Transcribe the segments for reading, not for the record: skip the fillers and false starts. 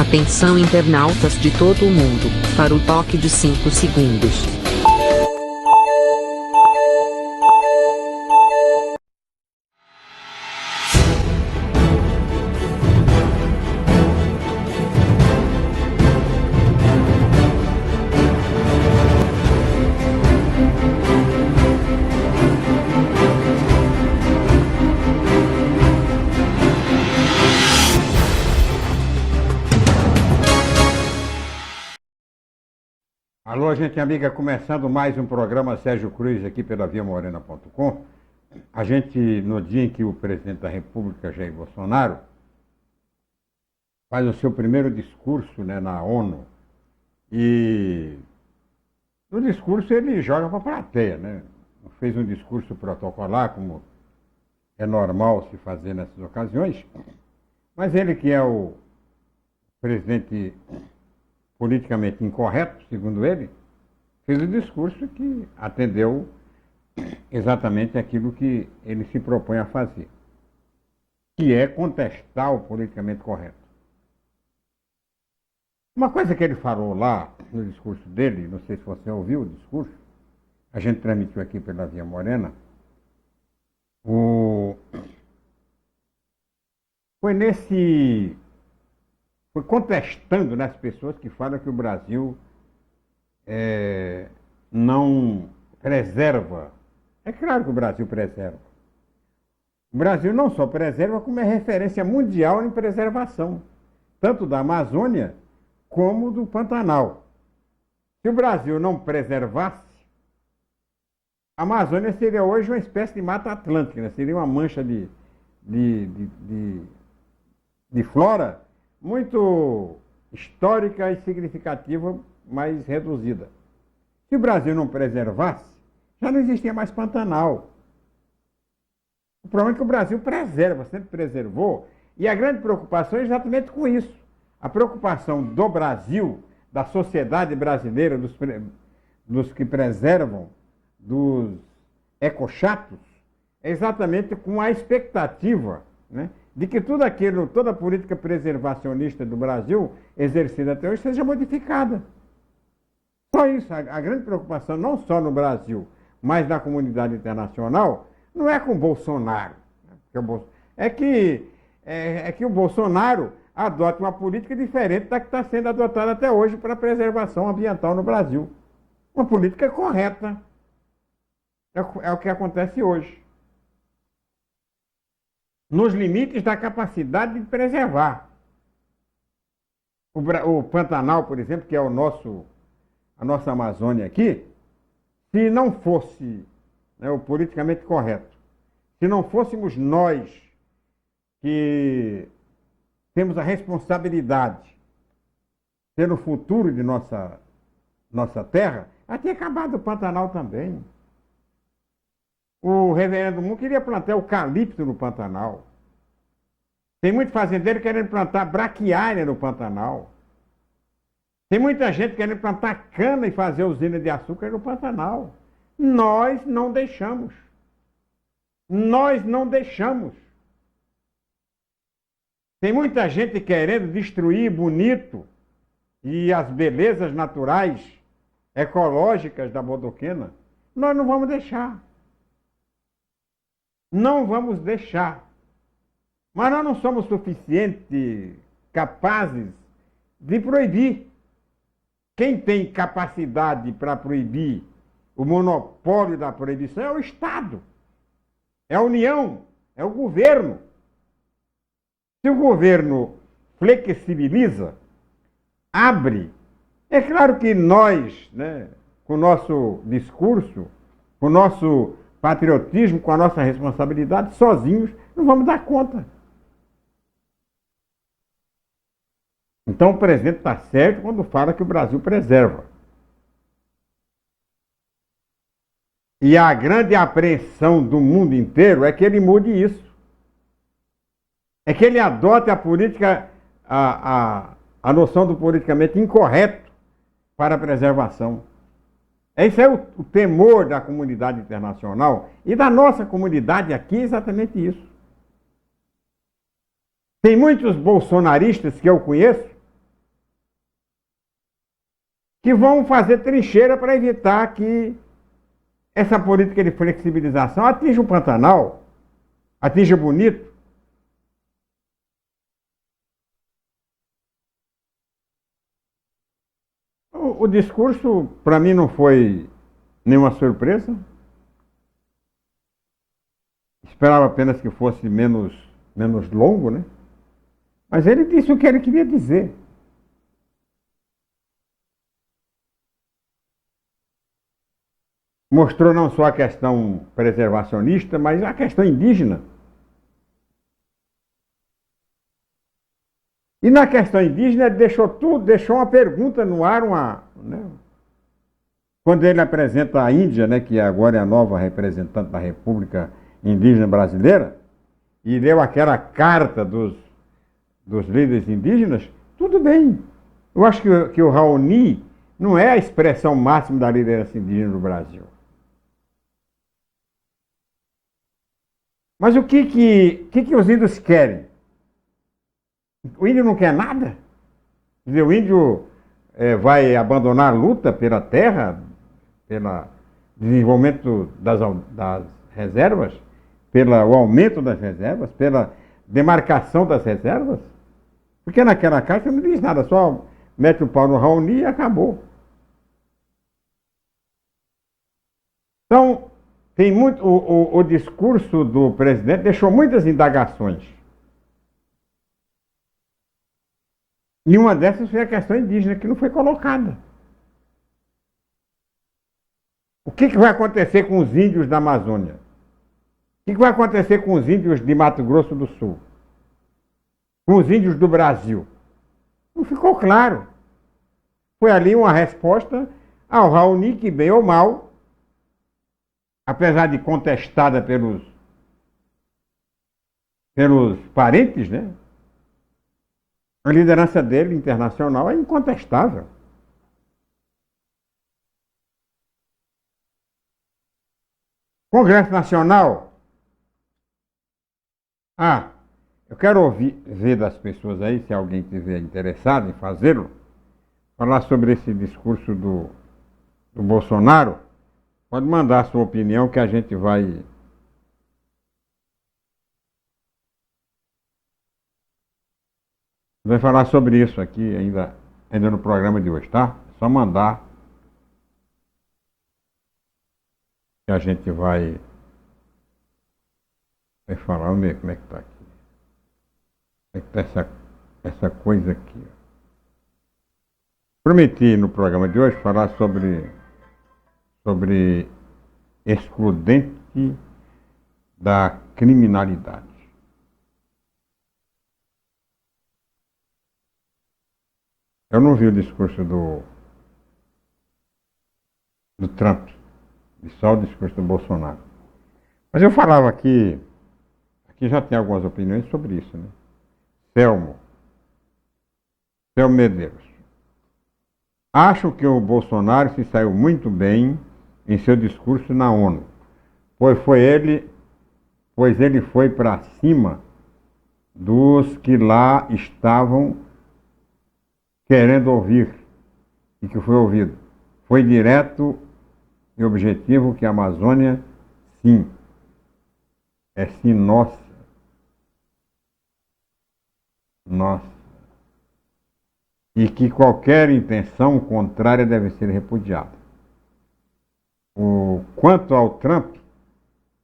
Atenção internautas de todo o mundo, para o toque de 5 segundos. Alô, gente amiga, começando mais um programa Sérgio Cruz aqui pela viamorena.com. A gente, no dia em que o presidente da República, Jair Bolsonaro, faz o seu primeiro discurso, né, na ONU, e no discurso ele joga para a plateia, né? Fez um discurso protocolar, como é normal se fazer nessas ocasiões, mas ele, que é o presidente politicamente incorreto, segundo ele, fez um discurso que atendeu exatamente aquilo que ele se propõe a fazer, que é contestar o politicamente correto. Uma coisa que ele falou lá no discurso dele, não sei se você ouviu o discurso, a gente transmitiu aqui pela Via Morena, foi contestando, né, as pessoas que falam que o Brasil não preserva. É claro que o Brasil preserva. O Brasil não só preserva, como é referência mundial em preservação, tanto da Amazônia como do Pantanal. Se o Brasil não preservasse, a Amazônia seria hoje uma espécie de Mata Atlântica, né? Seria uma mancha de flora muito histórica e significativa, mas reduzida. Se o Brasil não preservasse, já não existia mais Pantanal. O problema é que o Brasil preserva, sempre preservou, e a grande preocupação é exatamente com isso. A preocupação do Brasil, da sociedade brasileira, dos que preservam, dos ecochatos, é exatamente com a expectativa, né, de que tudo aquilo, toda a política preservacionista do Brasil, exercida até hoje, seja modificada. Só isso, a grande preocupação, não só no Brasil, mas na comunidade internacional, não é com o Bolsonaro. É que o Bolsonaro adote uma política diferente da que está sendo adotada até hoje para a preservação ambiental no Brasil. Uma política correta. É o que acontece hoje. Nos limites da capacidade de preservar. O Pantanal, por exemplo, que é a nossa Amazônia aqui, se não fosse, né, o politicamente correto, se não fôssemos nós que temos a responsabilidade pelo futuro de nossa terra, já tinha acabado o Pantanal também. O reverendo Moon queria plantar eucalipto no Pantanal. Tem muito fazendeiro querendo plantar braquiária no Pantanal. Tem muita gente querendo plantar cana e fazer usina de açúcar no Pantanal. Nós não deixamos. Nós não deixamos. Tem muita gente querendo destruir bonito e as belezas naturais, ecológicas da Bodoquena. Nós não vamos deixar. Não vamos deixar. Mas nós não somos suficientes capazes de proibir. Quem tem capacidade para proibir, o monopólio da proibição, é o Estado, é a União, é o governo. Se o governo flexibiliza, abre, é claro que nós, né, com o nosso discurso, com o nosso patriotismo, com a nossa responsabilidade, sozinhos, não vamos dar conta. Então o presidente está certo quando fala que o Brasil preserva. E a grande apreensão do mundo inteiro é que ele mude isso. É que ele adote a política, a noção do politicamente incorreto para a preservação. Esse é o temor da comunidade internacional e da nossa comunidade aqui, é exatamente isso. Tem muitos bolsonaristas que eu conheço que vão fazer trincheira para evitar que essa política de flexibilização atinja o Pantanal, atinja Bonito. O discurso, para mim, não foi nenhuma surpresa. Esperava apenas que fosse menos longo, né? Mas ele disse o que ele queria dizer. Mostrou não só a questão preservacionista, mas a questão indígena. E na questão indígena ele deixou uma pergunta no ar, né? Quando ele apresenta a Índia, né, que agora é a nova representante da República Indígena Brasileira, e leu aquela carta dos líderes indígenas, tudo bem. Eu acho que o Raoni não é a expressão máxima da liderança indígena do Brasil. Mas o que os índios querem? O índio não quer nada? Quer dizer, o índio vai abandonar a luta pela terra, pelo desenvolvimento das reservas, pelo aumento das reservas, pela demarcação das reservas? Porque naquela carta não diz nada, só mete o pau no Raoni e acabou. Então, tem muito, o discurso do presidente deixou muitas indagações. E uma dessas foi a questão indígena, que não foi colocada. O que vai acontecer com os índios da Amazônia? O que vai acontecer com os índios de Mato Grosso do Sul? Com os índios do Brasil? Não ficou claro. Foi ali uma resposta ao Raoni, que bem ou mal, apesar de contestada pelos parentes, né? A liderança dele internacional é incontestável. Congresso Nacional. Eu quero ver das pessoas aí, se alguém estiver interessado em fazê-lo, falar sobre esse discurso do Bolsonaro. Pode mandar a sua opinião que a gente vai falar sobre isso aqui ainda no programa de hoje, tá? É só mandar que a gente vai falar. Vamos ver como é que tá aqui. Como é que tá essa coisa aqui? Prometi no programa de hoje falar sobre excludente da criminalidade. Eu não vi o discurso do Trump, vi só o discurso do Bolsonaro. Mas eu falava aqui já tem algumas opiniões sobre isso, né? Selmo Medeiros. Acho que o Bolsonaro se saiu muito bem em seu discurso na ONU, pois ele foi para cima dos que lá estavam querendo ouvir e que foi ouvido. Foi direto e objetivo que a Amazônia, sim, é sim nossa. E que qualquer intenção contrária deve ser repudiada. Quanto ao Trump,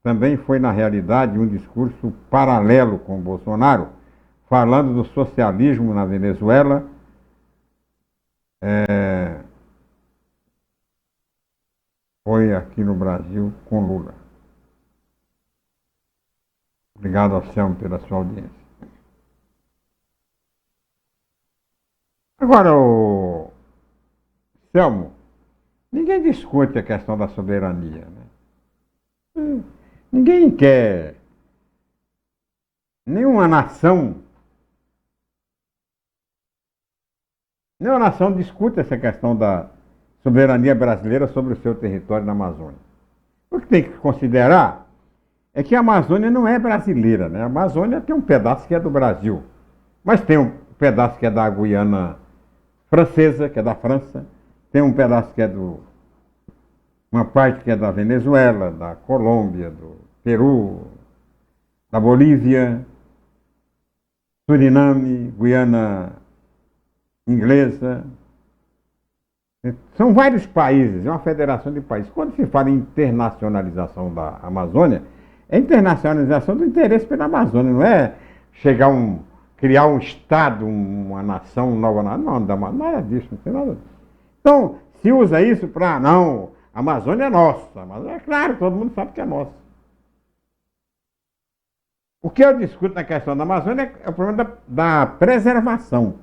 também foi na realidade um discurso paralelo com o Bolsonaro, falando do socialismo na Venezuela, foi aqui no Brasil com Lula. Obrigado, Anselmo, pela sua audiência. Agora, Selmo, ninguém discute a questão da soberania, né? Ninguém quer, nenhuma nação discute essa questão da soberania brasileira sobre o seu território na Amazônia. O que tem que considerar é que a Amazônia não é brasileira, né? A Amazônia tem um pedaço que é do Brasil, mas tem um pedaço que é da Guiana Francesa, que é da França, tem um pedaço que é uma parte que é da Venezuela, da Colômbia, do Peru, da Bolívia, Suriname, Guiana Inglesa. São vários países, é uma federação de países. Quando se fala em internacionalização da Amazônia, é internacionalização do interesse pela Amazônia, não é criar um Estado, uma nação nova, nada disso, não tem nada disso. Então, se usa isso para, não, a Amazônia é nossa, a Amazônia é claro, todo mundo sabe que é nossa. O que eu discuto na questão da Amazônia é o problema da preservação,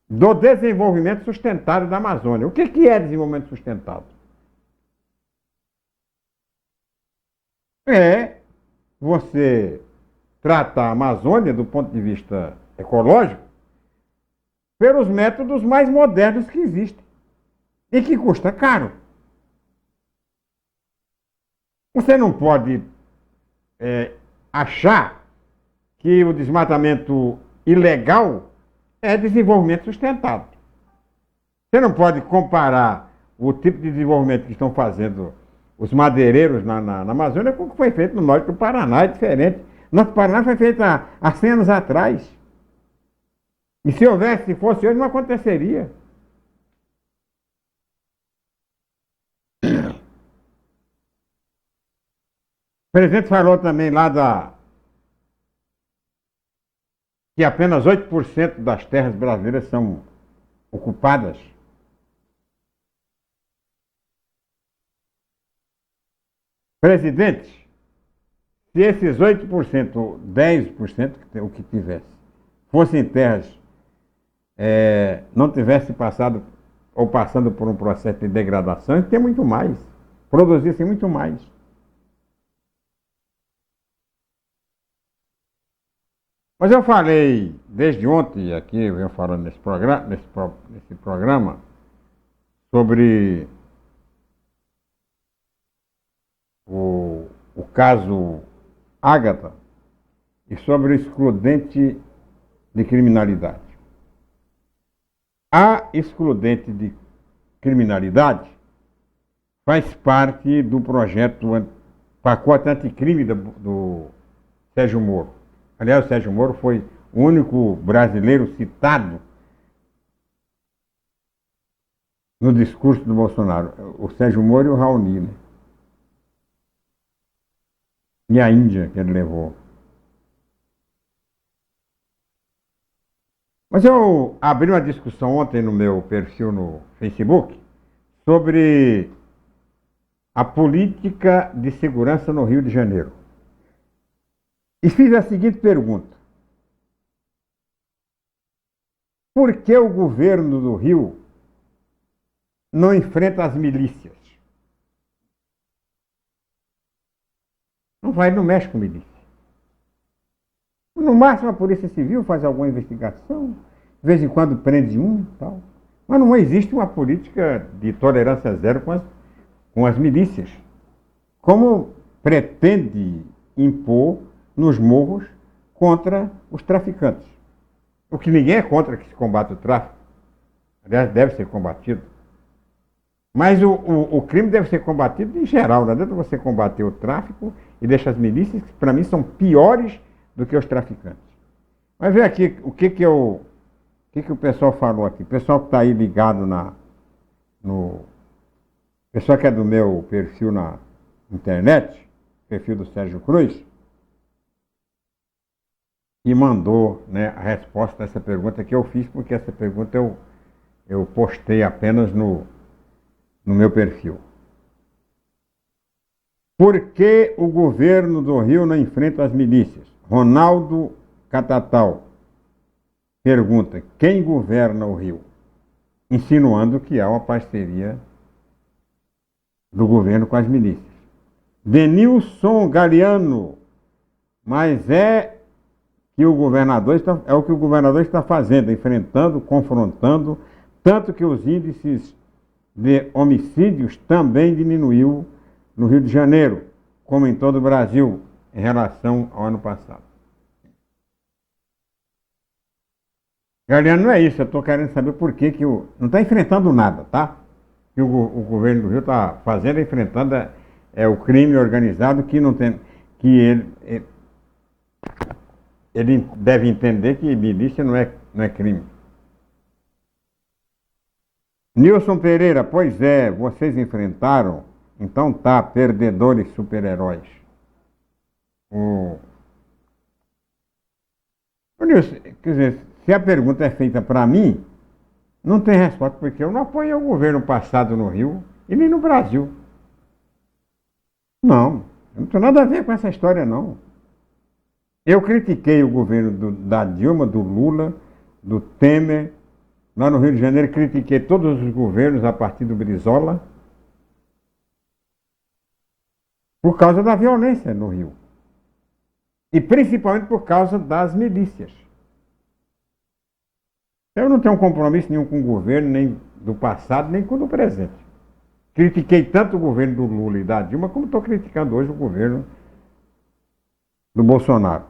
do desenvolvimento sustentável da Amazônia. O que é desenvolvimento sustentável? É você trata a Amazônia do ponto de vista ecológico pelos métodos mais modernos que existem e que custa caro. Você não pode achar que o desmatamento ilegal é desenvolvimento sustentável. Você não pode comparar o tipo de desenvolvimento que estão fazendo os madeireiros na Amazônia com o que foi feito no norte do Paraná, é diferente. Nosso Paraná foi feito há 100 anos atrás. E se fosse hoje, não aconteceria. O presidente falou também lá que apenas 8% das terras brasileiras são ocupadas. Presidente, se esses 8%, 10%, o que tivesse, fossem terras, não tivesse passado ou passando por um processo de degradação, tem muito mais, produzissem muito mais. Mas eu falei desde ontem, aqui eu venho falando nesse programa sobre o caso Ágata e sobre o excludente de criminalidade. A excludente de criminalidade faz parte do projeto pacote anticrime do Sérgio Moro. Aliás, o Sérgio Moro foi o único brasileiro citado no discurso do Bolsonaro. O Sérgio Moro e o Raoni, né? E a Índia que ele levou. Mas eu abri uma discussão ontem no meu perfil no Facebook sobre a política de segurança no Rio de Janeiro. E fiz a seguinte pergunta: por que o governo do Rio não enfrenta as milícias? Não mexe com milícia. No máximo a Polícia Civil faz alguma investigação, de vez em quando prende um e tal. Mas não existe uma política de tolerância zero com as milícias, como pretende impor nos morros contra os traficantes. O que ninguém é contra que se combate o tráfico. Aliás, deve ser combatido. Mas o crime deve ser combatido em geral. Não adianta você combater o tráfico e deixar as milícias, que para mim são piores do que os traficantes. Mas vê aqui o que o pessoal falou aqui. O pessoal que está aí ligado no pessoal que é do meu perfil na internet, perfil do Sérgio Cruz, e mandou, né, a resposta dessa pergunta que eu fiz, porque essa pergunta eu postei apenas no meu perfil. Por que o governo do Rio não enfrenta as milícias? Ronaldo Catatal pergunta: quem governa o Rio? Insinuando que há uma parceria do governo com as milícias. Denilson Galeano: mas é o que o governador está fazendo, enfrentando, confrontando, tanto que os índices de homicídios também diminuiu no Rio de Janeiro, como em todo o Brasil, em relação ao ano passado. Galeano, não é isso, eu estou querendo saber por que não está enfrentando nada, tá? que o governo do Rio está fazendo, enfrentando o crime organizado que não tem, que ele deve entender que milícia não é crime. Nilson Pereira, pois é, vocês enfrentaram, então tá, perdedores super-heróis. Nilson, quer dizer, se a pergunta é feita para mim, não tem resposta, porque eu não apoiei o governo passado no Rio e nem no Brasil. Não, eu não tenho nada a ver com essa história, não. Eu critiquei o governo da Dilma, do Lula, do Temer. Lá no Rio de Janeiro critiquei todos os governos a partir do Brizola por causa da violência no Rio. E principalmente por causa das milícias. Eu não tenho compromisso nenhum com o governo, nem do passado, nem com o do presente. Critiquei tanto o governo do Lula e da Dilma, como estou criticando hoje o governo do Bolsonaro.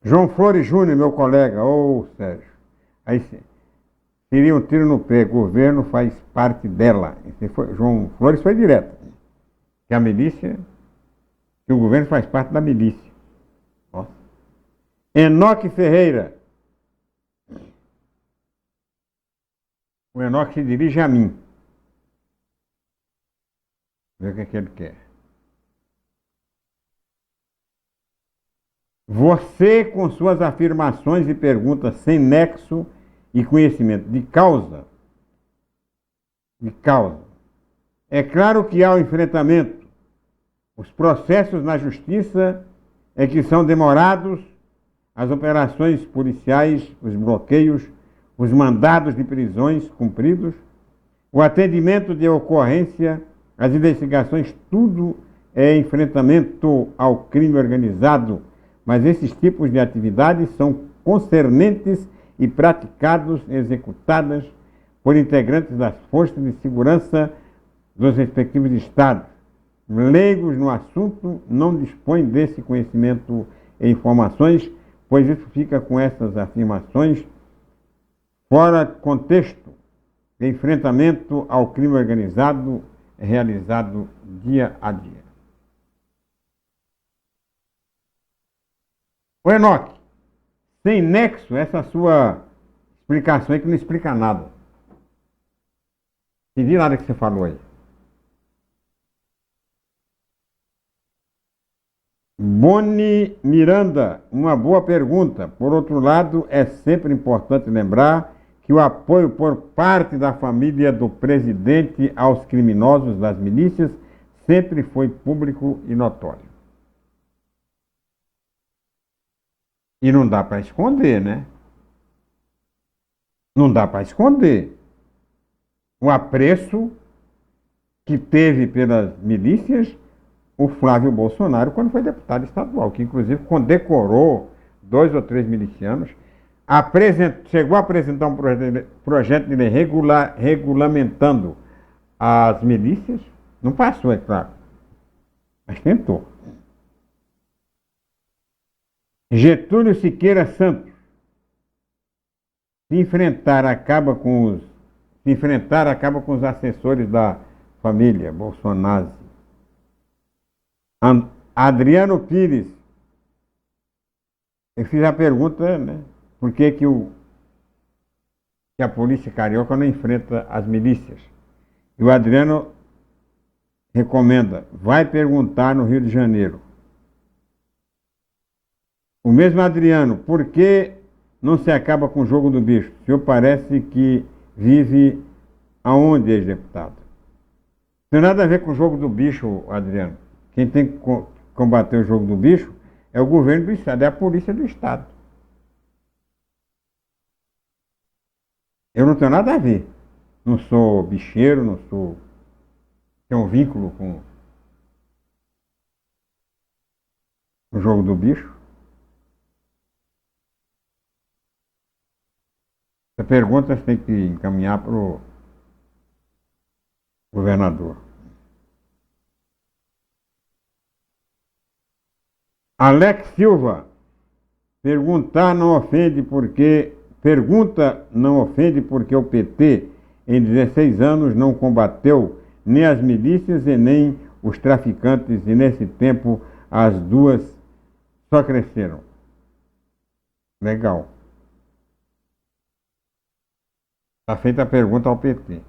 João Flores Júnior, meu colega, Sérgio, aí seria um tiro no pé, o governo faz parte dela. João Flores foi direto, que a milícia, que o governo faz parte da milícia. Nossa. Enoque Ferreira, o Enoque se dirige a mim. Vê o que ele quer. Você, com suas afirmações e perguntas sem nexo e conhecimento de causa, é claro que há o enfrentamento. Os processos na justiça é que são demorados, as operações policiais, os bloqueios, os mandados de prisões cumpridos, o atendimento de ocorrência, as investigações, tudo é enfrentamento ao crime organizado. Mas esses tipos de atividades são concernentes e praticados, executadas por integrantes das forças de segurança dos respectivos estados. Leigos no assunto não dispõem desse conhecimento e informações, pois isso fica com essas afirmações fora contexto de enfrentamento ao crime organizado realizado dia a dia. Ô Enoque, sem nexo, essa sua explicação aí que não explica nada. Não entendi nada que você falou aí. Boni Miranda, uma boa pergunta. Por outro lado, é sempre importante lembrar que o apoio por parte da família do presidente aos criminosos das milícias sempre foi público e notório. E não dá para esconder, né? Não dá para esconder o apreço que teve pelas milícias o Flávio Bolsonaro quando foi deputado estadual, que inclusive condecorou 2 ou 3 milicianos, chegou a apresentar um projeto de lei regulamentando as milícias, não passou, é claro, mas tentou. Getúlio Siqueira Santos, se enfrentar acaba com os assessores da família Bolsonaro. Adriano Pires, eu fiz a pergunta, né? Por que a polícia carioca não enfrenta as milícias? E o Adriano recomenda, vai perguntar no Rio de Janeiro. O mesmo Adriano, por que não se acaba com o jogo do bicho? O senhor parece que vive aonde, ex-deputado? Não tem nada a ver com o jogo do bicho, Adriano. Quem tem que combater o jogo do bicho é o governo do Estado, é a polícia do Estado. Eu não tenho nada a ver. Não sou bicheiro, não sou... Tenho um vínculo com o jogo do bicho. Essa pergunta você tem que encaminhar para o governador. Alex Silva, pergunta não ofende porque o PT em 16 anos não combateu nem as milícias e nem os traficantes, e nesse tempo as duas só cresceram. Legal. Está feita a pergunta ao PT,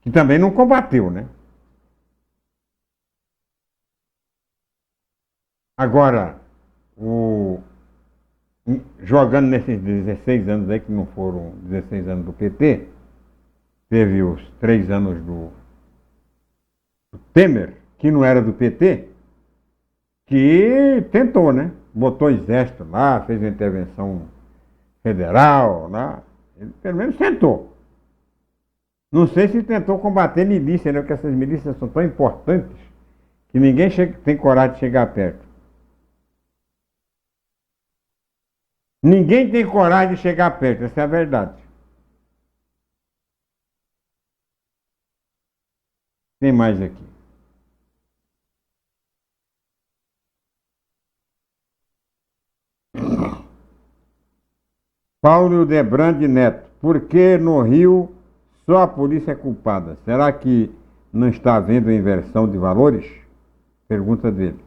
que também não combateu, né? Agora, jogando nesses 16 anos aí, que não foram 16 anos do PT, teve os 3 anos do Temer, que não era do PT, que tentou, né? Botou exército lá, fez uma intervenção federal, lá. Ele pelo menos tentou. Não sei se tentou combater milícia, né? Porque essas milícias são tão importantes que ninguém tem coragem de chegar perto. Ninguém tem coragem de chegar perto, essa é a verdade. Tem mais aqui. Paulo Debrande Neto. Por que no Rio só a polícia é culpada? Será que não está havendo inversão de valores? Pergunta dele.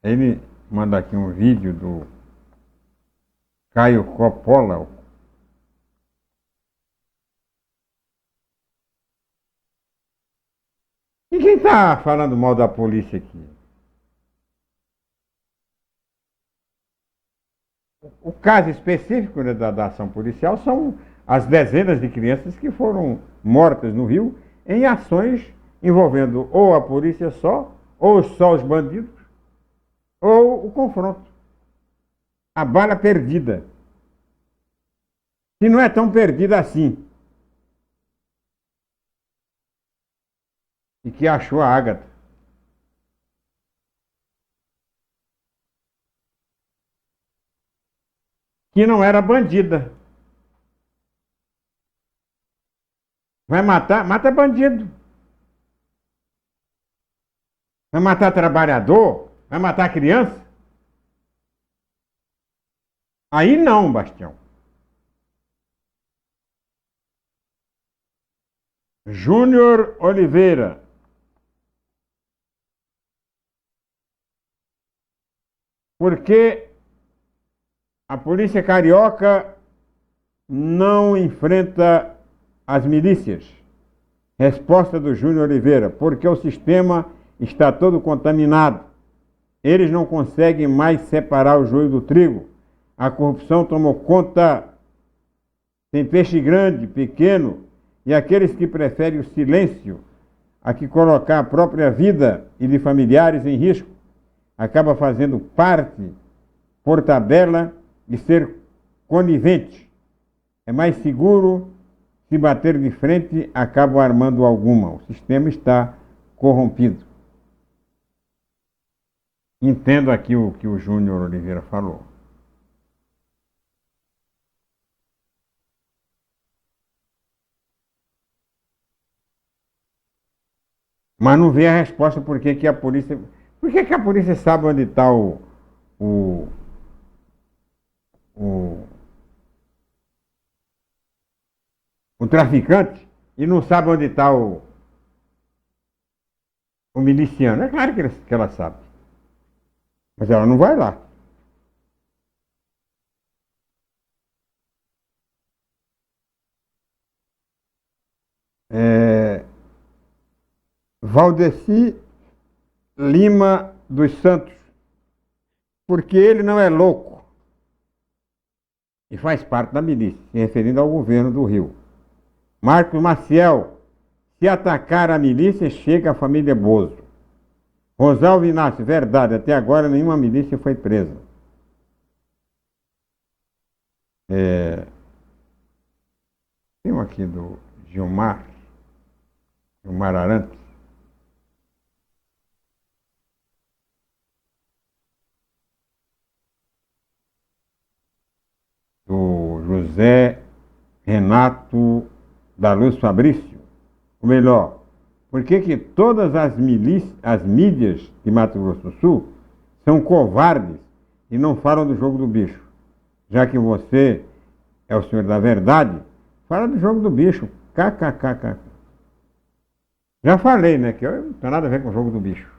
Ele manda aqui um vídeo do Caio Coppola. E quem está falando mal da polícia aqui? O caso específico, né, da ação policial são as dezenas de crianças que foram mortas no Rio em ações envolvendo ou a polícia só, ou só os bandidos, ou o confronto. A bala perdida. Que não é tão perdida assim. E que achou a Ágata. Que não era bandida. Vai matar? Mata bandido. Vai matar trabalhador? Vai matar criança? Aí não, Bastião. Júnior Oliveira. Por que a polícia carioca não enfrenta as milícias? Resposta do Júnior Oliveira. Porque o sistema está todo contaminado. Eles não conseguem mais separar o joio do trigo. A corrupção tomou conta. Tem peixe grande, pequeno, e aqueles que preferem o silêncio a que colocar a própria vida e de familiares em risco, acaba fazendo parte, por tabela, de ser conivente. É mais seguro se bater de frente, acaba armando alguma. O sistema está corrompido. Entendo aqui o que o Júnior Oliveira falou. Mas não vê a resposta por que a polícia... Por que a polícia sabe onde está o, o traficante e não sabe onde está o miliciano? É claro que ela sabe. Mas ela não vai lá. Valdeci Lima dos Santos. Porque ele não é louco. E faz parte da milícia, se referindo ao governo do Rio. Marcos Maciel. Se atacar a milícia, chega a família Bozo. Rosalvo Inácio. Verdade, até agora nenhuma milícia foi presa. Tem um aqui do Gilmar Arantes. Do José Renato da Luz Fabrício. Ou melhor, por que todas as mídias de Mato Grosso do Sul são covardes e não falam do jogo do bicho? Já que você é o senhor da verdade, fala do jogo do bicho. KKKK. Já falei, né, que eu não tenho nada a ver com o jogo do bicho.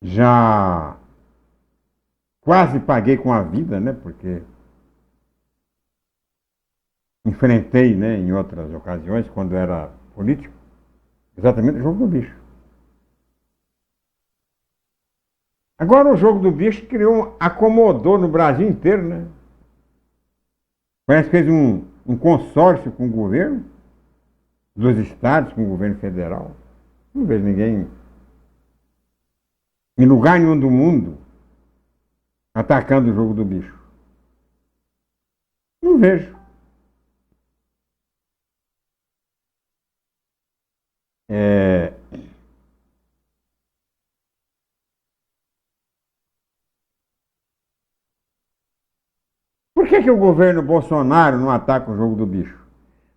Já quase paguei com a vida, né, porque enfrentei, né, em outras ocasiões, quando era político, exatamente o jogo do bicho. Agora o jogo do bicho criou, acomodou no Brasil inteiro, né? Parece que fez um consórcio com o governo, dos estados, com o governo federal. Não vejo ninguém, em lugar nenhum do mundo, atacando o jogo do bicho. Não vejo. É, por que o governo Bolsonaro não ataca o jogo do bicho?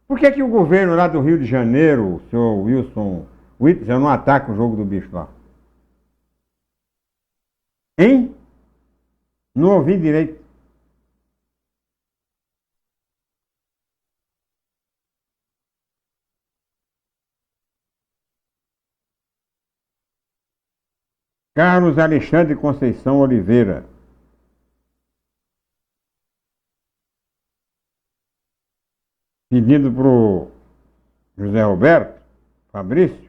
Por que o governo lá do Rio de Janeiro, o senhor Wilson Witzel, não ataca o jogo do bicho lá? Hein? Não ouvi direito. Carlos Alexandre Conceição Oliveira, pedindo para o José Roberto Fabrício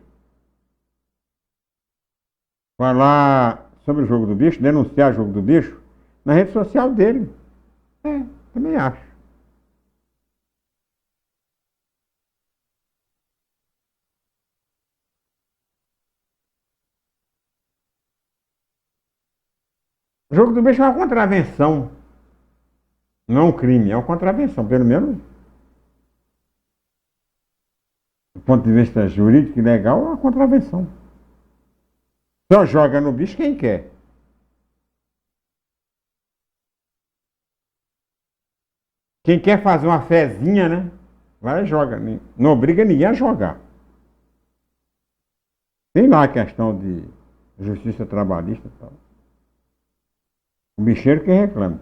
falar sobre o jogo do bicho, denunciar o jogo do bicho na rede social dele. É, também acho. O jogo do bicho é uma contravenção, não é um crime, é uma contravenção, pelo menos do ponto de vista jurídico e legal, é uma contravenção. Só joga no bicho quem quer. Quem quer fazer uma fezinha, né? Vai e joga. Não obriga ninguém a jogar. Tem lá a questão de justiça trabalhista e tal. O bicheiro que reclama.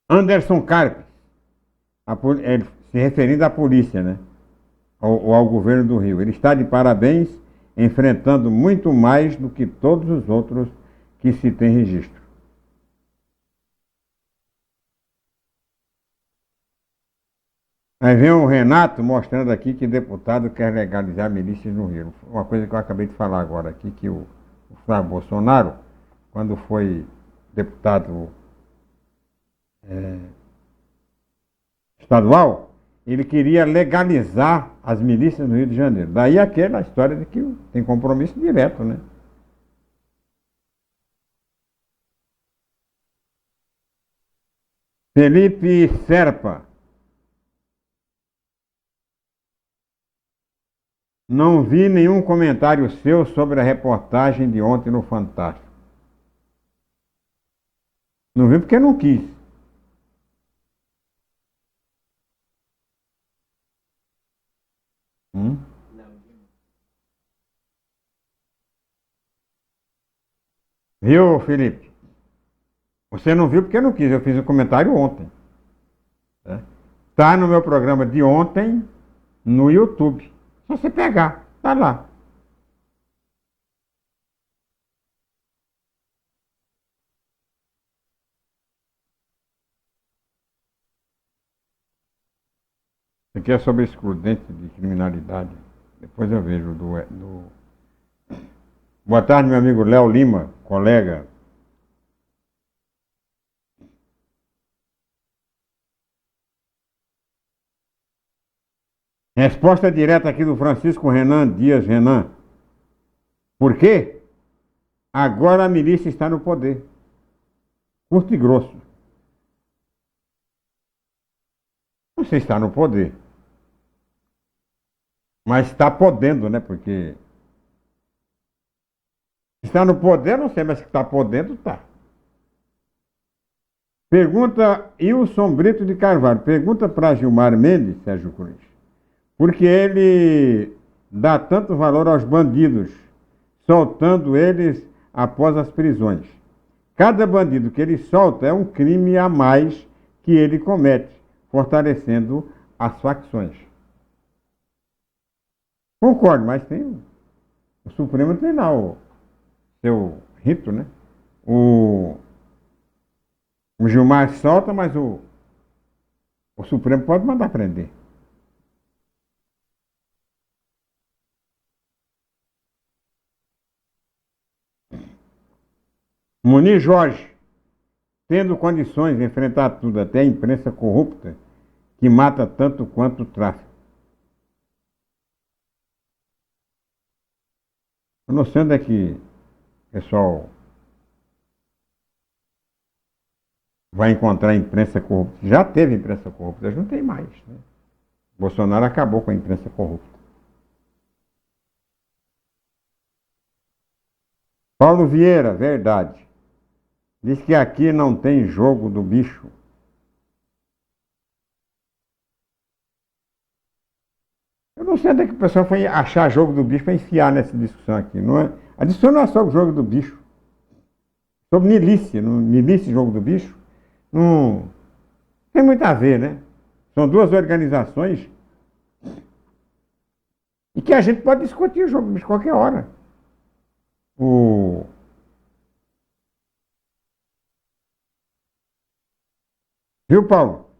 Anderson Carpes, se referindo à polícia, né? Ao governo do Rio. Ele está de parabéns, enfrentando muito mais do que todos os outros que se tem registro. Aí vem o Renato mostrando aqui que deputado quer legalizar milícias no Rio. Uma coisa que eu acabei de falar agora aqui, que o Flávio Bolsonaro, quando foi deputado estadual, ele queria legalizar as milícias no Rio de Janeiro. Daí aquela história de que tem compromisso direto, né? Felipe Serpa. Não vi nenhum comentário seu sobre a reportagem de ontem no Fantástico. Não vi porque não quis. Hum? Viu, Felipe? Você não viu porque não quis. Eu fiz um comentário ontem. Tá no meu programa de ontem no YouTube. Só você pegar, tá lá. Isso aqui é sobre excludente de criminalidade. Depois eu vejo do... Boa tarde, meu amigo Léo Lima, colega. Resposta direta aqui do Francisco Renan Dias Renan. Por quê? Agora a milícia está no poder. Curto e grosso. Você está no poder. Mas está podendo, né? Porque está no poder, não sei, mas que está podendo, está. Pergunta Ilson Brito de Carvalho. Pergunta para Gilmar Mendes, Sérgio Cruz, porque ele dá tanto valor aos bandidos, soltando eles após as prisões. Cada bandido que ele solta é um crime a mais que ele comete, fortalecendo as facções. Concordo, mas o Supremo tem lá o seu rito, né? O Gilmar solta, mas o Supremo pode mandar prender. Muniz Jorge, tendo condições de enfrentar tudo, até a imprensa corrupta, que mata tanto quanto o tráfico. Eu não sei onde é que o pessoal vai encontrar imprensa corrupta. Já teve imprensa corrupta, não tem mais. Né? Bolsonaro acabou com a imprensa corrupta. Paulo Vieira, verdade. Diz que aqui não tem jogo do bicho. Eu não sei onde é que o pessoal foi achar jogo do bicho para enfiar nessa discussão aqui. Não é? A discussão não é sobre o jogo do bicho. Sobre milícia. Milícia e jogo do bicho. Não tem muito a ver, né? São duas organizações e que a gente pode discutir o jogo do bicho qualquer hora. Viu, Paulo?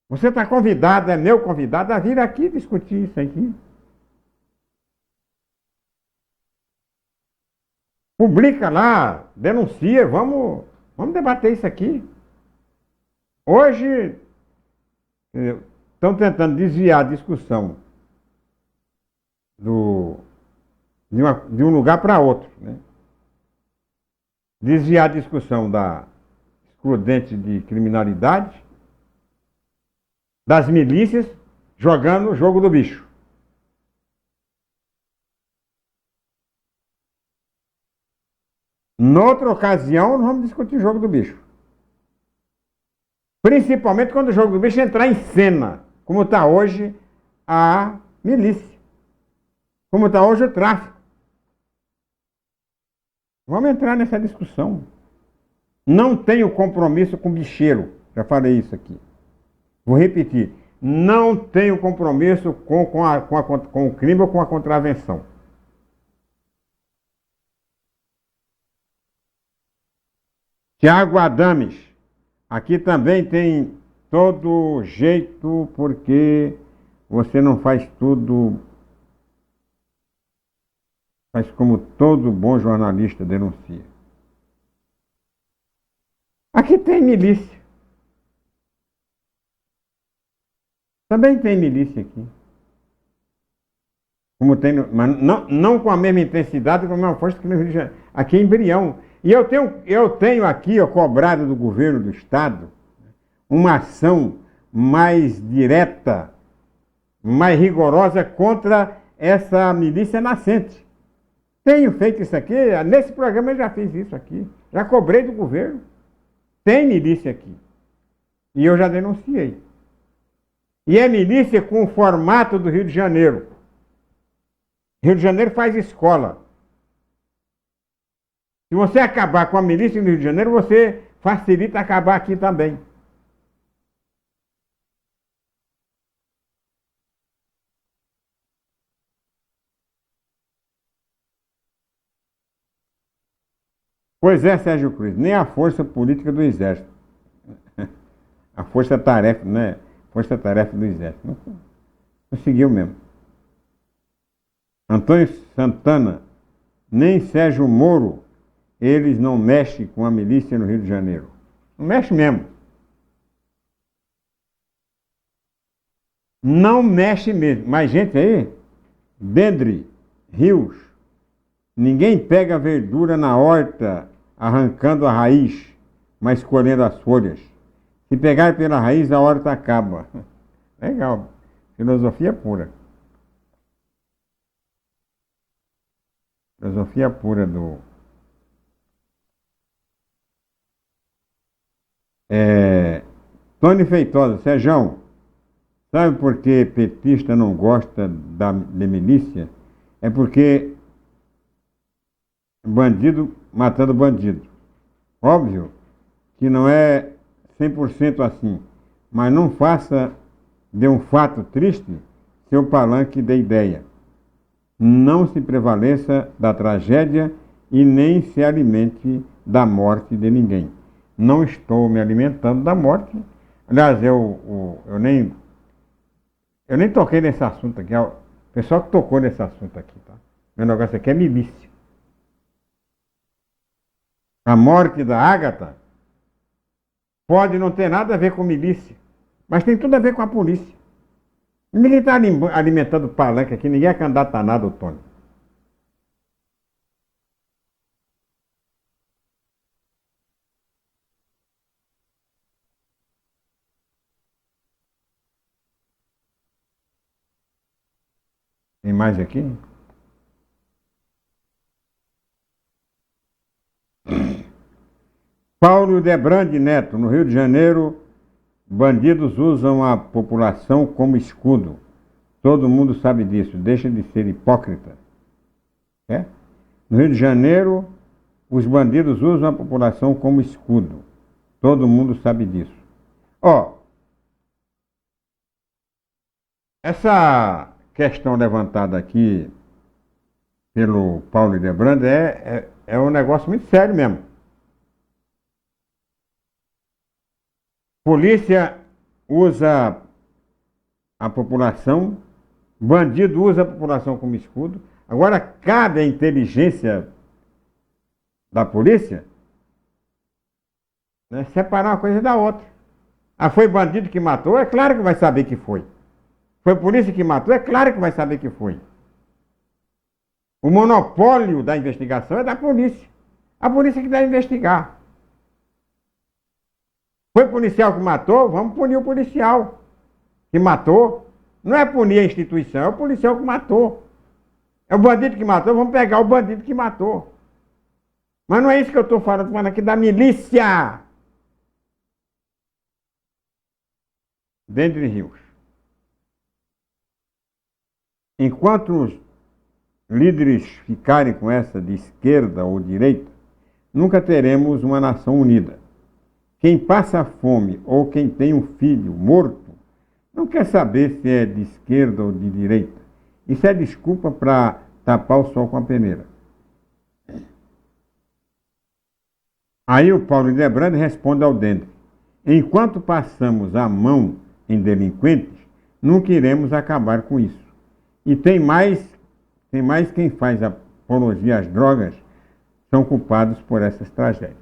Você está convidado, é meu convidado, a vir aqui discutir isso aqui. Publica lá, denuncia, vamos debater isso aqui. Hoje, estão tentando desviar a discussão de um lugar para outro. Né? Desviar a discussão da excludente de criminalidade, das milícias, jogando o jogo do bicho. Noutra ocasião, nós vamos discutir o jogo do bicho. Principalmente quando o jogo do bicho entrar em cena, como está hoje a milícia, como está hoje o tráfico. Vamos entrar nessa discussão. Não tenho compromisso com bicheiro, já falei isso aqui. Vou repetir, não tenho compromisso com o crime ou com a contravenção. Tiago Adames, aqui também tem todo jeito, porque você não faz tudo, faz como todo bom jornalista denuncia. Aqui tem milícia. Também tem milícia aqui. Como tem, mas não com a mesma intensidade, com a mesma força que no Rio de Janeiro. Aqui é embrião. E eu tenho aqui, ó, cobrado do governo do Estado, uma ação mais direta, mais rigorosa contra essa milícia nascente. Tenho feito isso aqui, nesse programa eu já fiz isso aqui. Já cobrei do governo. Tem milícia aqui. E eu já denunciei. E é milícia com o formato do Rio de Janeiro. Rio de Janeiro faz escola. Se você acabar com a milícia no Rio de Janeiro, você facilita acabar aqui também. Pois é, Sérgio Cruz, nem a força política do Exército. A força-tarefa, né? Força-tarefa do Exército. Não conseguiu mesmo. Antônio Santana, nem Sérgio Moro, eles não mexem com a milícia no Rio de Janeiro. Não mexe mesmo. Não mexe mesmo. Mas, gente, aí, Dendri, Rios, ninguém pega verdura na horta arrancando a raiz, mas colhendo as folhas. Se pegar pela raiz, a horta acaba. Legal. Filosofia pura. Filosofia pura do Tony Feitosa, Sejão, sabe por que petista não gosta de milícia? É porque bandido matando bandido. Óbvio que não é 100% assim, mas não faça de um fato triste seu palanque de ideia. Não se prevaleça da tragédia e nem se alimente da morte de ninguém. Não estou me alimentando da morte. Aliás, eu nem toquei nesse assunto aqui. O pessoal que tocou nesse assunto aqui, tá? Meu negócio aqui é milícia. A morte da Ágata pode não ter nada a ver com milícia, mas tem tudo a ver com a polícia. Ninguém está alimentando palanque aqui, ninguém é candidato a nada, Tony. Tem mais aqui? Paulo Debrande Neto, no Rio de Janeiro, bandidos usam a população como escudo. Todo mundo sabe disso, deixa de ser hipócrita. É? No Rio de Janeiro, os bandidos usam a população como escudo. Todo mundo sabe disso. Ó, essa questão levantada aqui pelo Paulo Debrande é um negócio muito sério mesmo. Polícia usa a população, bandido usa a população como escudo. Agora cabe à inteligência da polícia, né, separar uma coisa da outra. Ah, foi bandido que matou? É claro que vai saber que foi. Foi polícia que matou? É claro que vai saber que foi. O monopólio da investigação é da polícia. A polícia que deve investigar. Foi policial que matou? Vamos punir o policial que matou. Não é punir a instituição, é o policial que matou. É o bandido que matou, vamos pegar o bandido que matou. Mas não é isso que eu estou falando aqui da milícia. Dentre Rios. Enquanto os líderes ficarem com essa de esquerda ou direita, nunca teremos uma nação unida. Quem passa fome ou quem tem um filho morto não quer saber se é de esquerda ou de direita. Isso é desculpa para tapar o sol com a peneira. Aí o Paulo Debrande responde ao Dendre: enquanto passamos a mão em delinquentes, nunca iremos acabar com isso. E tem mais quem faz apologia às drogas são culpados por essas tragédias.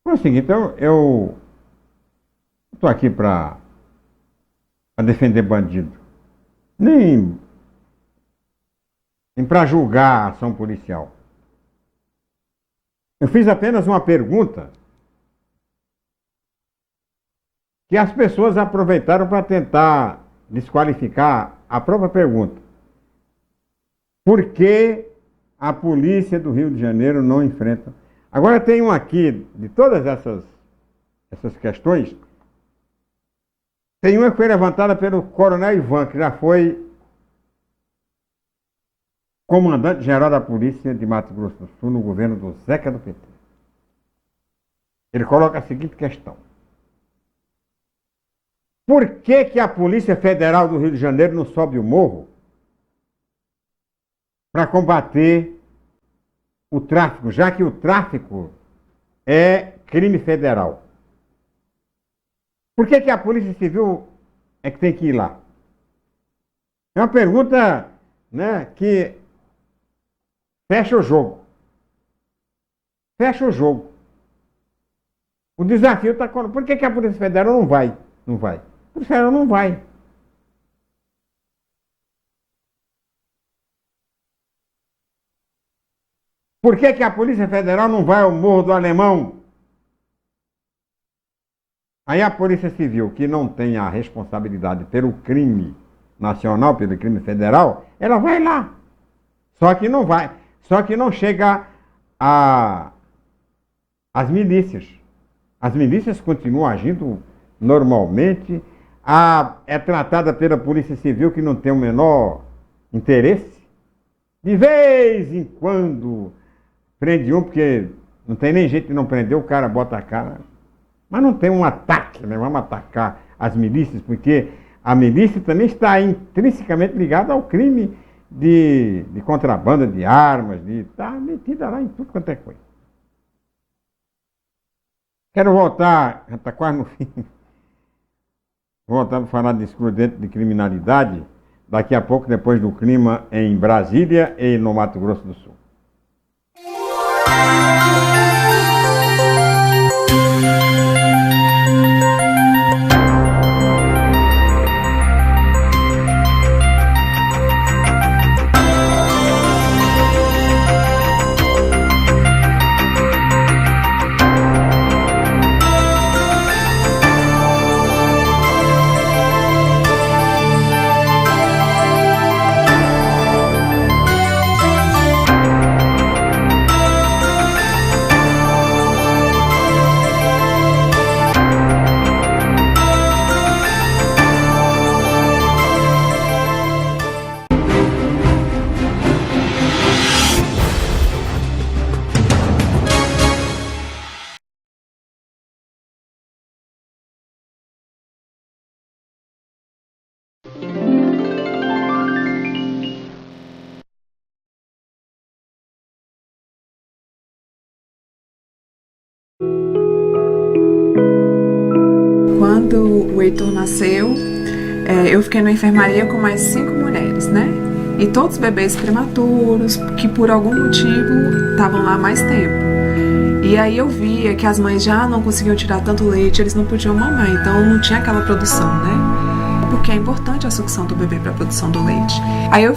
É o seguinte, eu estou aqui para defender bandido, nem para julgar a ação policial. Eu fiz apenas uma pergunta que as pessoas aproveitaram para tentar desqualificar a própria pergunta. Por que a polícia do Rio de Janeiro não enfrenta? Agora tem um aqui, de todas essas questões, tem uma que foi levantada pelo Coronel Ivan, que já foi comandante-geral da Polícia de Mato Grosso do Sul no governo do Zeca do PT. Ele coloca a seguinte questão: por que a Polícia Federal do Rio de Janeiro não sobe o morro para combater o tráfico, já que o tráfico é crime federal? Por que a Polícia Civil é que tem que ir lá? É uma pergunta, né, que fecha o jogo. Fecha o jogo. O desafio está... Por que a Polícia Federal não vai? Não vai. A Polícia Federal não vai. Por que a Polícia Federal não vai ao Morro do Alemão? Aí a Polícia Civil, que não tem a responsabilidade pelo crime nacional, pelo crime federal, ela vai lá. Só que não vai. Só que não chega as milícias. As milícias continuam agindo normalmente. É tratada pela Polícia Civil, que não tem o menor interesse. De vez em quando prende um, porque não tem nem jeito de não prender, o cara bota a cara. Mas não tem um ataque, né? Vamos atacar as milícias, porque a milícia também está intrinsecamente ligada ao crime de contrabando de armas, está metida lá em tudo quanto é coisa. Quero voltar, já está quase no fim, voltar para falar de excludente de criminalidade, daqui a pouco, depois do clima em Brasília e no Mato Grosso do Sul. Quando o Heitor nasceu, eu fiquei na enfermaria com mais 5 mulheres, né? E todos bebês prematuros, que por algum motivo estavam lá mais tempo. E aí eu via que as mães já não conseguiam tirar tanto leite, eles não podiam mamar, então não tinha aquela produção, né? Porque é importante a sucção do bebê para a produção do leite. Aí eu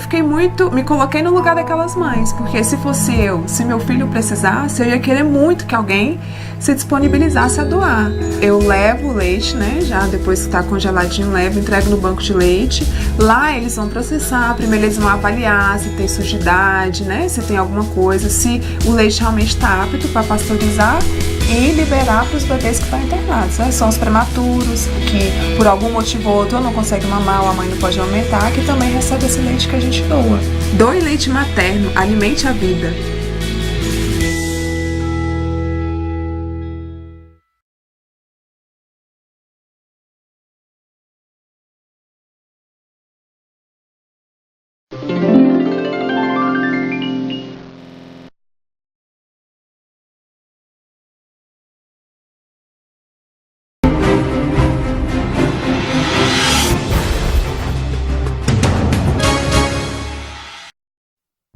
me coloquei no lugar daquelas mães, porque se fosse se meu filho precisasse, eu ia querer muito que alguém se disponibilizasse a doar. Eu levo o leite, né, já depois que está congeladinho, entrego no banco de leite. Lá eles vão processar, primeiro eles vão avaliar se tem sujidade, né, se tem alguma coisa, se o leite realmente está apto para pasteurizar e liberar para os bebês que estão internados, né? São os prematuros, que por algum motivo ou outro não conseguem mamar ou a mãe não pode aumentar, que também recebe esse leite que a gente doa. Doe leite materno, alimente a vida.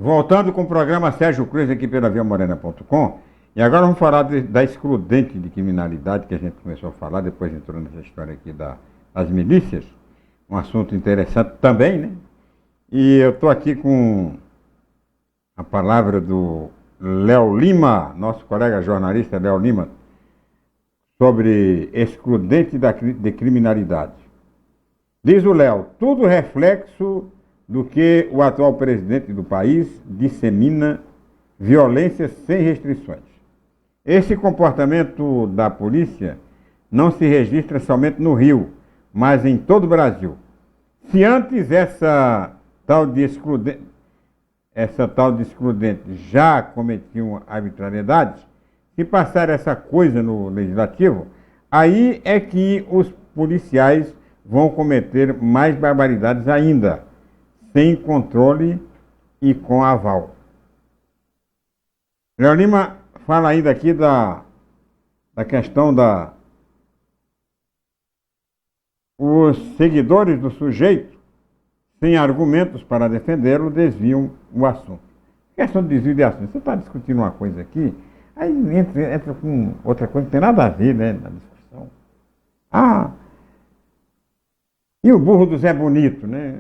Voltando com o programa Sérgio Cruz aqui pela viamorena.com, e agora vamos falar da excludente de criminalidade que a gente começou a falar, depois entrou nessa história aqui das milícias, um assunto interessante também, né? E eu estou aqui com a palavra do Léo Lima, nosso colega jornalista Léo Lima, sobre excludente de criminalidade. Diz o Léo, tudo reflexo do que o atual presidente do país dissemina violência sem restrições. Esse comportamento da polícia não se registra somente no Rio, mas em todo o Brasil. Se antes essa tal de excludente já cometiam arbitrariedades, se passar essa coisa no legislativo, aí é que os policiais vão cometer mais barbaridades ainda, sem controle e com aval. Léo Lima fala ainda aqui da questão os seguidores do sujeito, sem argumentos para defendê-lo, desviam o assunto. Questão de desvio de assunto. Você está discutindo uma coisa aqui, aí entra com outra coisa que não tem nada a ver, né, na discussão. E o burro do Zé Bonito, né?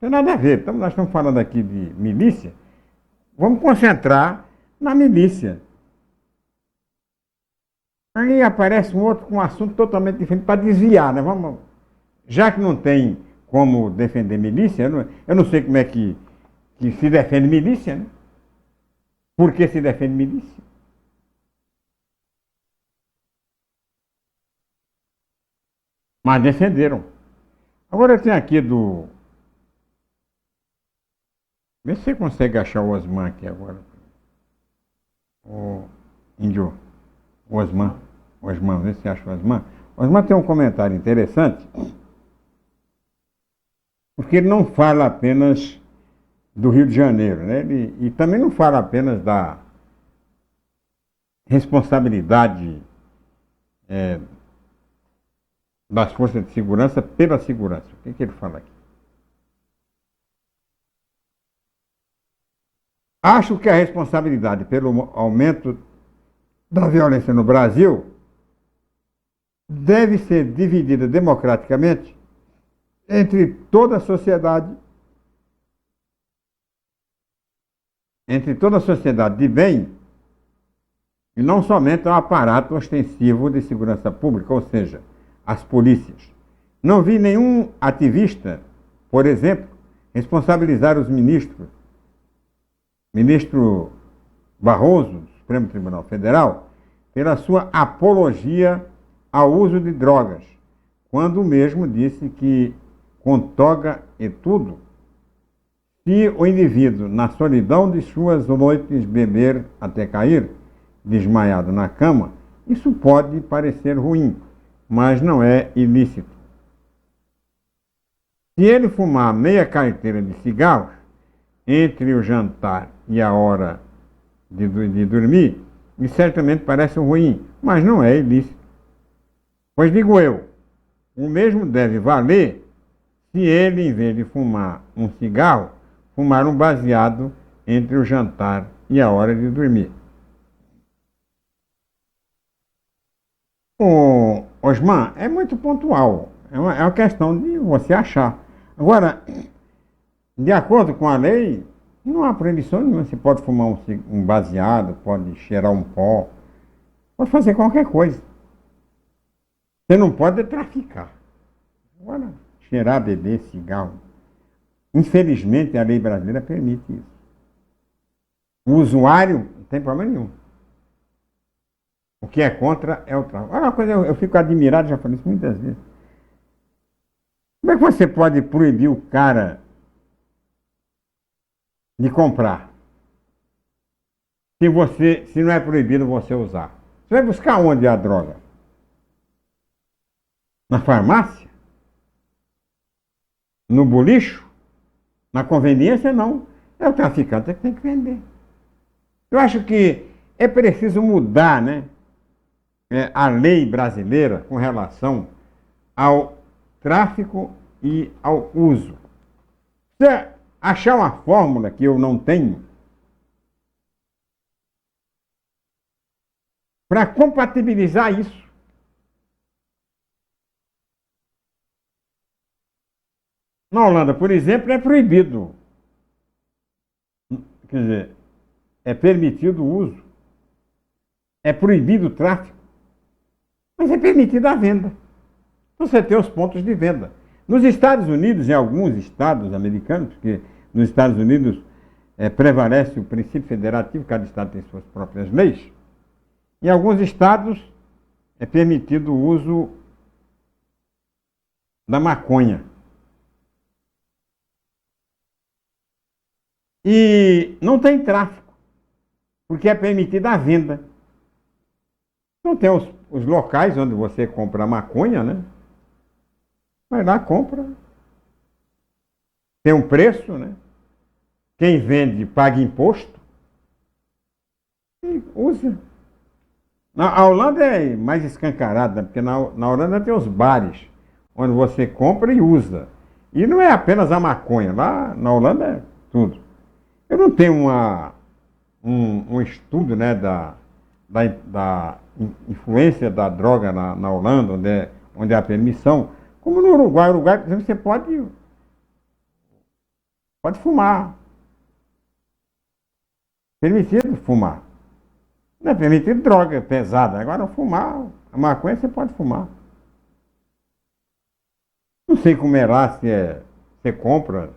Não tem nada a ver. Então, nós estamos falando aqui de milícia. Vamos concentrar na milícia. Aí aparece um outro com um assunto totalmente diferente para desviar, né? Já que não tem como defender milícia, eu não sei como é que se defende milícia, né? porque se defende milícia. Mas defenderam. Agora eu tenho aqui do... Vê se você consegue achar o Osman aqui agora. O índio. O Osman. Osman, vê se você acha o Osman. O Osman tem um comentário interessante, porque ele não fala apenas do Rio de Janeiro, né? E também não fala apenas da responsabilidade das forças de segurança pela segurança. O que ele fala aqui? Acho que a responsabilidade pelo aumento da violência no Brasil deve ser dividida democraticamente entre toda a sociedade de bem e não somente ao aparato ostensivo de segurança pública, ou seja, as polícias. Não vi nenhum ativista, por exemplo, responsabilizar os ministro Barroso, do Supremo Tribunal Federal, pela sua apologia ao uso de drogas, quando o mesmo disse que, com toga e tudo, se o indivíduo, na solidão de suas noites, beber até cair, desmaiado na cama, isso pode parecer ruim, mas não é ilícito. Se ele fumar meia carteira de cigarros, entre o jantar e a hora de dormir, isso certamente parece ruim, mas não é ilícito. Pois digo eu, o mesmo deve valer se ele, em vez de fumar um cigarro, fumar um baseado entre o jantar e a hora de dormir. O Osman é muito pontual, é uma questão de você achar. Agora, de acordo com a lei, não há proibição nenhuma. Você pode fumar um baseado, pode cheirar um pó, pode fazer qualquer coisa. Você não pode traficar. Agora, cheirar, beber, cigarro. Infelizmente, a lei brasileira permite isso. O usuário não tem problema nenhum. O que é contra é o tráfico. Olha uma coisa, eu fico admirado, já falei isso muitas vezes. Como é que você pode proibir o cara de comprar se não é proibido você usar? Você vai buscar onde a droga? Na farmácia? No bolicho? Na conveniência? Não. É o traficante que tem que vender. Eu acho que é preciso mudar, né, a lei brasileira com relação ao tráfico e ao uso. Você achar uma fórmula que eu não tenho para compatibilizar isso. Na Holanda, por exemplo, é proibido. Quer dizer, é permitido o uso. É proibido o tráfico. Mas é permitida a venda. Então você tem os pontos de venda. Nos Estados Unidos, em alguns estados americanos, porque nos Estados Unidos prevalece o princípio federativo, cada estado tem suas próprias leis, em alguns estados é permitido o uso da maconha. E não tem tráfico, porque é permitida a venda. Então tem os locais onde você compra maconha, né? Vai lá, compra. Tem um preço, né? Quem vende paga imposto. E usa. A Holanda é mais escancarada, porque na Holanda tem os bares, onde você compra e usa. E não é apenas a maconha. Lá na Holanda é tudo. Eu não tenho um estudo, né, da influência da droga na Holanda, onde há permissão. Como no Uruguai. No Uruguai, por exemplo, você pode fumar. Permitido fumar. Não é permitido droga pesada. Agora, fumar, a maconha você pode fumar. Não sei como é lá, se você compra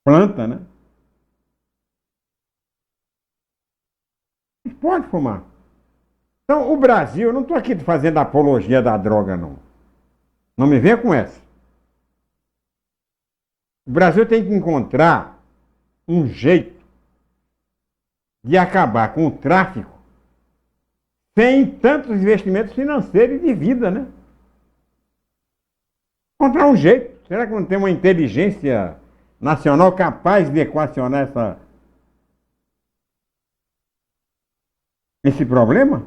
planta, né? pode fumar. Então, o Brasil, eu não estou aqui fazendo apologia da droga, não. Não me venha com essa. O Brasil tem que encontrar um jeito de acabar com o tráfico sem tantos investimentos financeiros e de vida, né? Encontrar um jeito. Será que não tem uma inteligência nacional capaz de equacionar esse problema?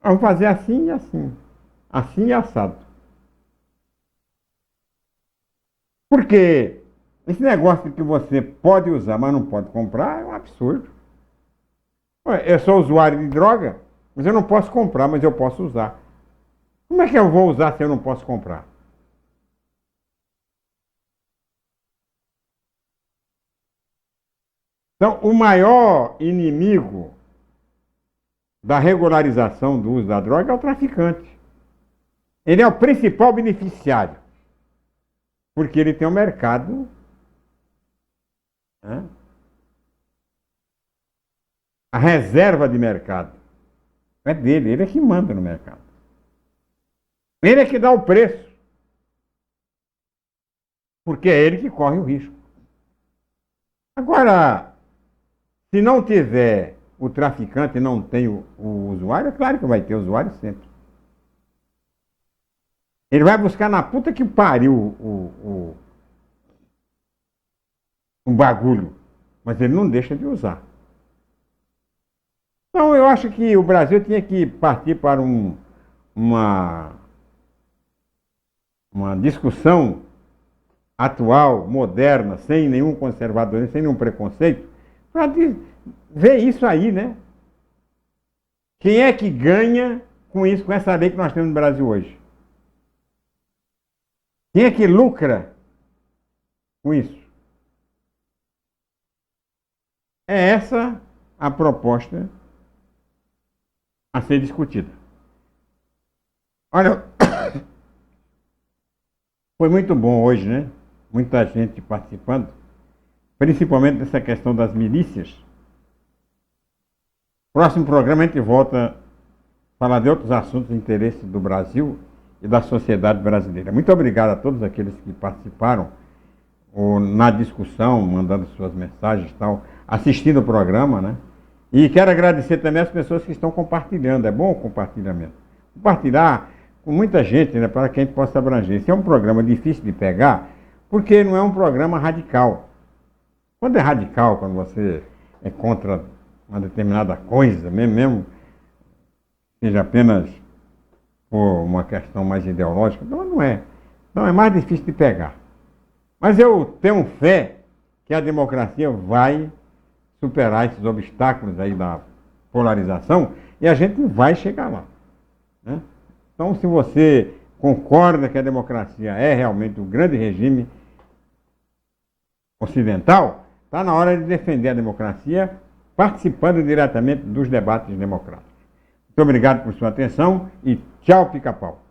Vamos fazer assim e assim. Assim e assado. Porque esse negócio que você pode usar, mas não pode comprar, é um absurdo. Ué, eu sou usuário de droga, mas eu não posso comprar, mas eu posso usar. Como é que eu vou usar se eu não posso comprar? Então, o maior inimigo da regularização do uso da droga é o traficante. Ele é o principal beneficiário, porque ele tem um mercado, né? A reserva de mercado é dele, ele é que manda no mercado. Ele é que dá o preço, porque é ele que corre o risco. Agora, se não tiver o traficante e não tem o usuário, é claro que vai ter usuário sempre. Ele vai buscar na puta que pariu o bagulho, mas ele não deixa de usar. Então eu acho que o Brasil tinha que partir para uma discussão atual, moderna, sem nenhum conservadorismo, sem nenhum preconceito, para ver isso aí, né? Quem é que ganha com isso, com essa lei que nós temos no Brasil hoje? Quem é que lucra com isso? É essa a proposta a ser discutida. Olha, foi muito bom hoje, né? Muita gente participando, principalmente dessa questão das milícias. Próximo programa a gente volta a falar de outros assuntos de interesse do Brasil e da sociedade brasileira. Muito obrigado a todos aqueles que participaram na discussão, mandando suas mensagens e tal, assistindo o programa, né? E quero agradecer também as pessoas que estão compartilhando. É bom o compartilhamento. Compartilhar com muita gente, né, para que a gente possa abranger. Esse é um programa difícil de pegar, porque não é um programa radical. Quando é radical, quando você é contra uma determinada coisa, mesmo seja apenas por uma questão mais ideológica, não é. Então é mais difícil de pegar. Mas eu tenho fé que a democracia vai superar esses obstáculos aí da polarização e a gente vai chegar lá, né? Então, se você concorda que a democracia é realmente um grande regime ocidental, está na hora de defender a democracia participando diretamente dos debates democráticos. Muito obrigado por sua atenção e tchau, pica-pau.